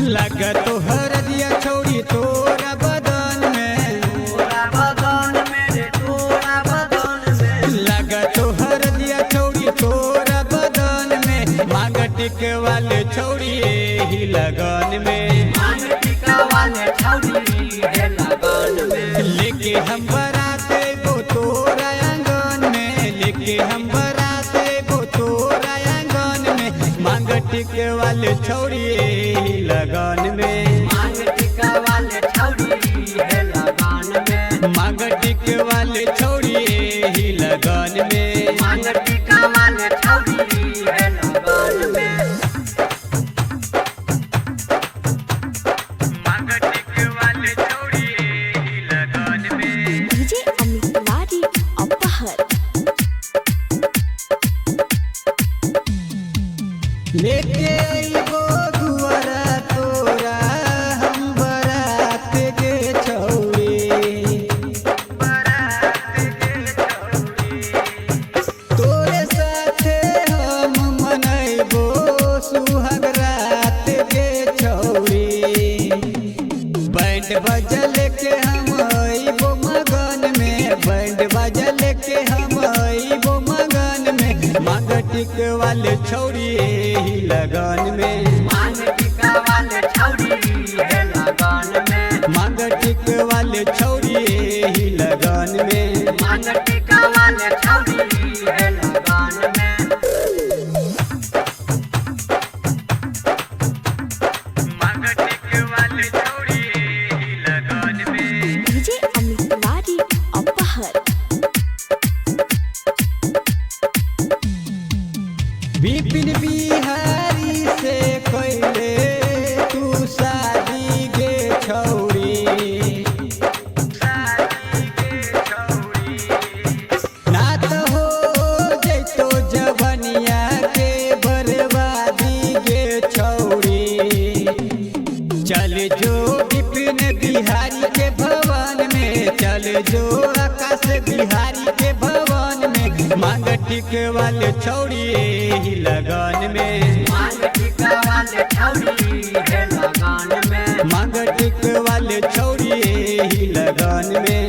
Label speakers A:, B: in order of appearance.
A: लगा तो हरदिया छौड़ी तोरा बदन में, लगा तो हरदिया छौड़ी तोरा बदन में। मांग टिके वाले छौड़ी ही लगन में, लेके हम बराते गो तोरा आंगन में, लेके हम बराते गो तोरा आंगन में। मांग टिके वाले छौड़ी ही लगन में, मांग टिके वाले छौड़ी ही लगन में।
B: डीजे अमित तिवारी अपहर।
A: लेके अइबो दुआरा तोरा हम बरात के छौड़ी, तोरे साथे हम मनैबो सुहाग रात के छौड़ी। बैंड बजल के हम अइबो मगन में, बैंड बजल के हम अइबो मगन में। मांग टिके वाले छौड़ी ही लगन में, मांग टिके वाले छौड़ी ही लगन में।
B: डीजे अमित तिवारी अपहर।
A: विपिन बिहारी से कैले तू शादी गे छौड़ी, ना तो हो जैतो जवनिया के बर्बादी गे छौड़ी। चल जो विपिन बिहारी के भवन में, चल जो आकाश बिहारी के भवन में। मांग टिके वाले छौड़ी ही लगन में, मांग टिके वाले छौड़ी ही लगन में।